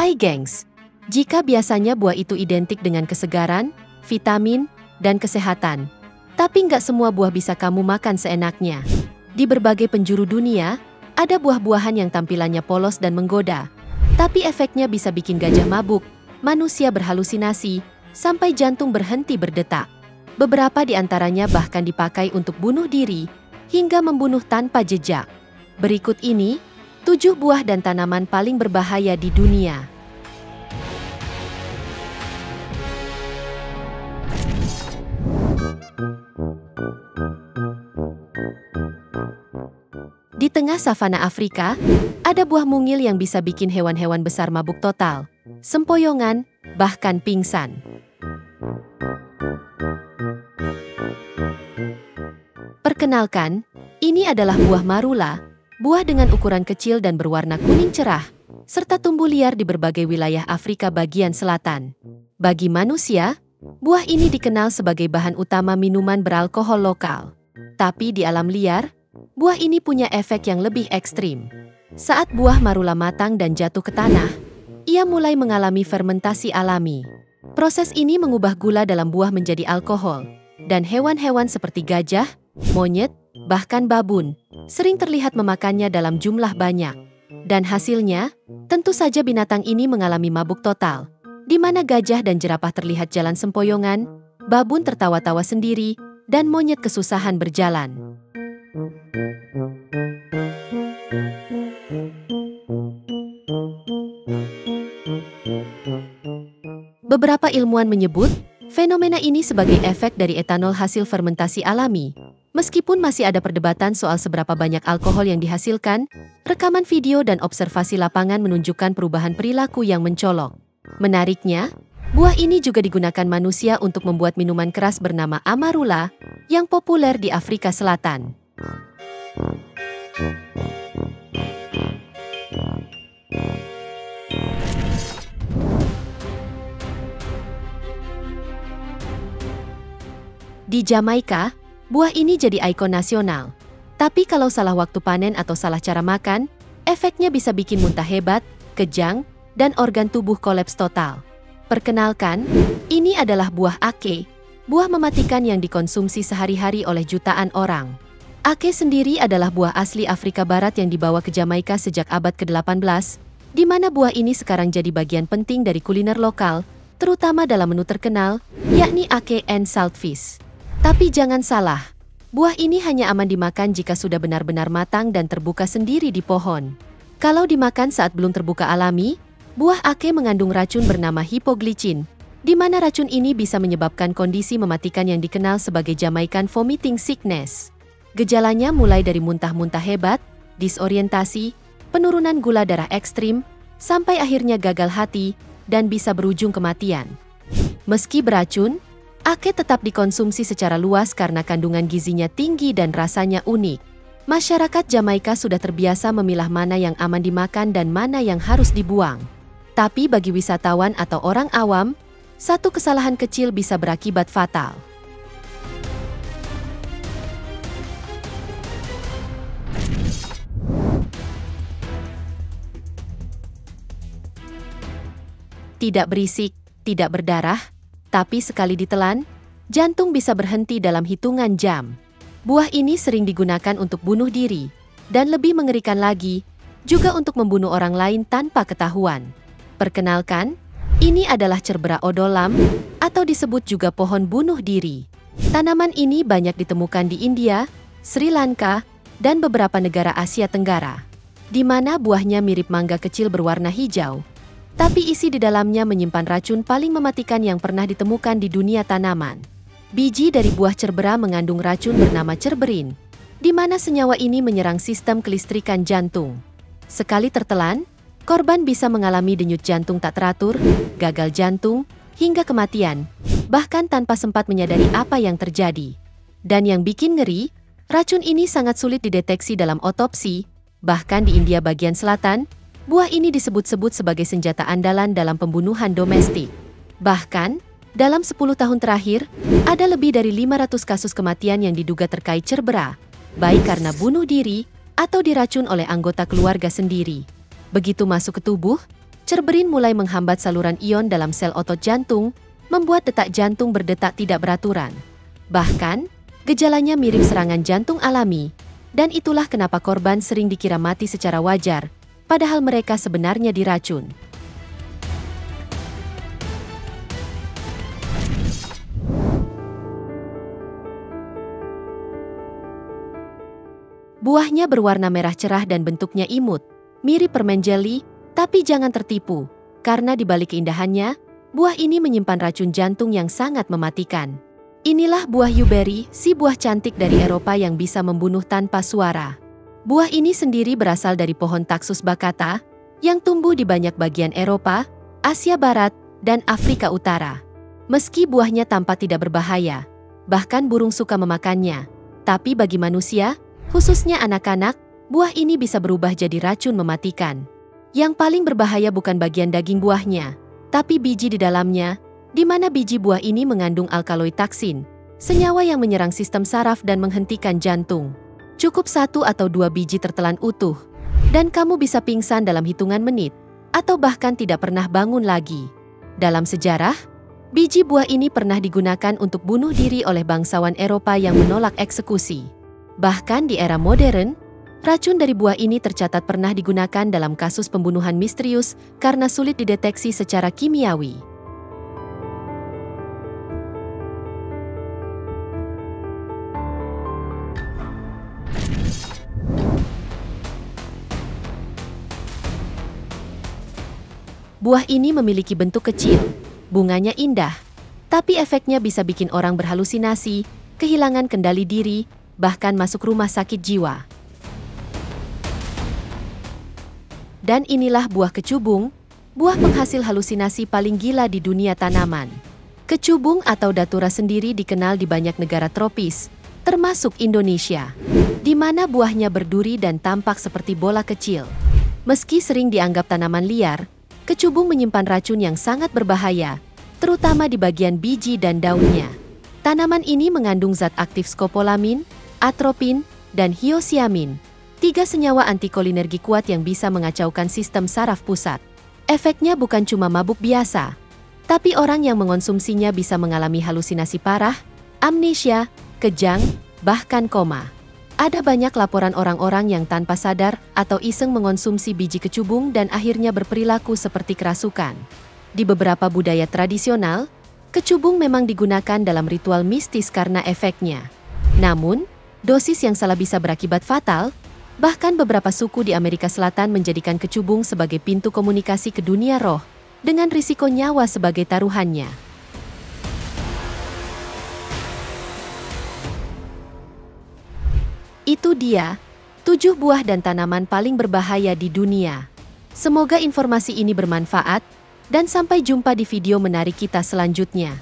Hai gengs, jika biasanya buah itu identik dengan kesegaran, vitamin, dan kesehatan, tapi nggak semua buah bisa kamu makan seenaknya. Di berbagai penjuru dunia, ada buah-buahan yang tampilannya polos dan menggoda, tapi efeknya bisa bikin gajah mabuk, manusia berhalusinasi, sampai jantung berhenti berdetak. Beberapa di antaranya bahkan dipakai untuk bunuh diri, hingga membunuh tanpa jejak. Berikut ini, 7 buah dan tanaman paling berbahaya di dunia. Di tengah savana Afrika, ada buah mungil yang bisa bikin hewan-hewan besar mabuk total, sempoyongan, bahkan pingsan. Perkenalkan, ini adalah buah marula, buah dengan ukuran kecil dan berwarna kuning cerah, serta tumbuh liar di berbagai wilayah Afrika bagian selatan. Bagi manusia, buah ini dikenal sebagai bahan utama minuman beralkohol lokal. Tapi di alam liar, buah ini punya efek yang lebih ekstrim. Saat buah marula matang dan jatuh ke tanah, ia mulai mengalami fermentasi alami. Proses ini mengubah gula dalam buah menjadi alkohol, dan hewan-hewan seperti gajah, monyet, bahkan babun, sering terlihat memakannya dalam jumlah banyak. Dan hasilnya, tentu saja binatang ini mengalami mabuk total, di mana gajah dan jerapah terlihat jalan sempoyongan, babun tertawa-tawa sendiri, dan monyet kesusahan berjalan. Beberapa ilmuwan menyebut, fenomena ini sebagai efek dari etanol hasil fermentasi alami. Meskipun masih ada perdebatan soal seberapa banyak alkohol yang dihasilkan, rekaman video dan observasi lapangan menunjukkan perubahan perilaku yang mencolok. Menariknya, buah ini juga digunakan manusia untuk membuat minuman keras bernama amarula, yang populer di Afrika Selatan. Di Jamaika, buah ini jadi ikon nasional. Tapi kalau salah waktu panen atau salah cara makan, efeknya bisa bikin muntah hebat, kejang, dan organ tubuh kolaps total. Perkenalkan, ini adalah buah ake, buah mematikan yang dikonsumsi sehari-hari oleh jutaan orang. Ake sendiri adalah buah asli Afrika Barat yang dibawa ke Jamaika sejak abad ke-18, di mana buah ini sekarang jadi bagian penting dari kuliner lokal, terutama dalam menu terkenal, yakni ake and saltfish. Tapi jangan salah, buah ini hanya aman dimakan jika sudah benar-benar matang dan terbuka sendiri di pohon. Kalau dimakan saat belum terbuka alami, buah ake mengandung racun bernama hipoglicin, di mana racun ini bisa menyebabkan kondisi mematikan yang dikenal sebagai Jamaican vomiting sickness. Gejalanya mulai dari muntah-muntah hebat, disorientasi, penurunan gula darah ekstrim, sampai akhirnya gagal hati, dan bisa berujung kematian. Meski beracun, ake tetap dikonsumsi secara luas karena kandungan gizinya tinggi dan rasanya unik. Masyarakat Jamaika sudah terbiasa memilah mana yang aman dimakan dan mana yang harus dibuang. Tapi bagi wisatawan atau orang awam, satu kesalahan kecil bisa berakibat fatal. Tidak berisik, tidak berdarah, tapi sekali ditelan, jantung bisa berhenti dalam hitungan jam. Buah ini sering digunakan untuk bunuh diri, dan lebih mengerikan lagi, juga untuk membunuh orang lain tanpa ketahuan. Perkenalkan, ini adalah cerbera odolam, atau disebut juga pohon bunuh diri. Tanaman ini banyak ditemukan di India, Sri Lanka, dan beberapa negara Asia Tenggara, di mana buahnya mirip mangga kecil berwarna hijau. Tapi isi di dalamnya menyimpan racun paling mematikan yang pernah ditemukan di dunia tanaman. Biji dari buah cerbera mengandung racun bernama cerberin, di mana senyawa ini menyerang sistem kelistrikan jantung. Sekali tertelan, korban bisa mengalami denyut jantung tak teratur, gagal jantung, hingga kematian, bahkan tanpa sempat menyadari apa yang terjadi. Dan yang bikin ngeri, racun ini sangat sulit dideteksi dalam otopsi, bahkan di India bagian selatan, buah ini disebut-sebut sebagai senjata andalan dalam pembunuhan domestik. Bahkan, dalam 10 tahun terakhir, ada lebih dari 500 kasus kematian yang diduga terkait cerbera, baik karena bunuh diri atau diracun oleh anggota keluarga sendiri. Begitu masuk ke tubuh, Cerberin mulai menghambat saluran ion dalam sel otot jantung, membuat detak jantung berdetak tidak beraturan. Bahkan, gejalanya mirip serangan jantung alami, dan itulah kenapa korban sering dikira mati secara wajar, padahal mereka sebenarnya diracun. Buahnya berwarna merah cerah dan bentuknya imut, mirip permen jeli, tapi jangan tertipu, karena di balik keindahannya, buah ini menyimpan racun jantung yang sangat mematikan. Inilah buah yuberry, si buah cantik dari Eropa yang bisa membunuh tanpa suara. Buah ini sendiri berasal dari pohon Taxus baccata, yang tumbuh di banyak bagian Eropa, Asia Barat, dan Afrika Utara. Meski buahnya tampak tidak berbahaya, bahkan burung suka memakannya, tapi bagi manusia, khususnya anak-anak, buah ini bisa berubah jadi racun mematikan. Yang paling berbahaya bukan bagian daging buahnya, tapi biji di dalamnya, di mana biji buah ini mengandung alkaloid taksin, senyawa yang menyerang sistem saraf dan menghentikan jantung. Cukup 1 atau 2 biji tertelan utuh, dan kamu bisa pingsan dalam hitungan menit, atau bahkan tidak pernah bangun lagi. Dalam sejarah, biji buah ini pernah digunakan untuk bunuh diri oleh bangsawan Eropa yang menolak eksekusi. Bahkan di era modern, racun dari buah ini tercatat pernah digunakan dalam kasus pembunuhan misterius karena sulit dideteksi secara kimiawi. Buah ini memiliki bentuk kecil, bunganya indah, tapi efeknya bisa bikin orang berhalusinasi, kehilangan kendali diri, bahkan masuk rumah sakit jiwa. Dan inilah buah kecubung, buah penghasil halusinasi paling gila di dunia tanaman. Kecubung atau datura sendiri dikenal di banyak negara tropis, termasuk Indonesia, di mana buahnya berduri dan tampak seperti bola kecil. Meski sering dianggap tanaman liar, kecubung menyimpan racun yang sangat berbahaya, terutama di bagian biji dan daunnya. Tanaman ini mengandung zat aktif skopolamin, atropin, dan hyoscyamin, 3 senyawa antikolinergi kuat yang bisa mengacaukan sistem saraf pusat. Efeknya bukan cuma mabuk biasa, tapi orang yang mengonsumsinya bisa mengalami halusinasi parah, amnesia, kejang, bahkan koma. Ada banyak laporan orang-orang yang tanpa sadar atau iseng mengonsumsi biji kecubung dan akhirnya berperilaku seperti kerasukan. Di beberapa budaya tradisional, kecubung memang digunakan dalam ritual mistis karena efeknya. Namun, dosis yang salah bisa berakibat fatal. Bahkan beberapa suku di Amerika Selatan menjadikan kecubung sebagai pintu komunikasi ke dunia roh, dengan risiko nyawa sebagai taruhannya. Itu dia, 7 buah dan tanaman paling berbahaya di dunia. Semoga informasi ini bermanfaat, dan sampai jumpa di video menarik kita selanjutnya.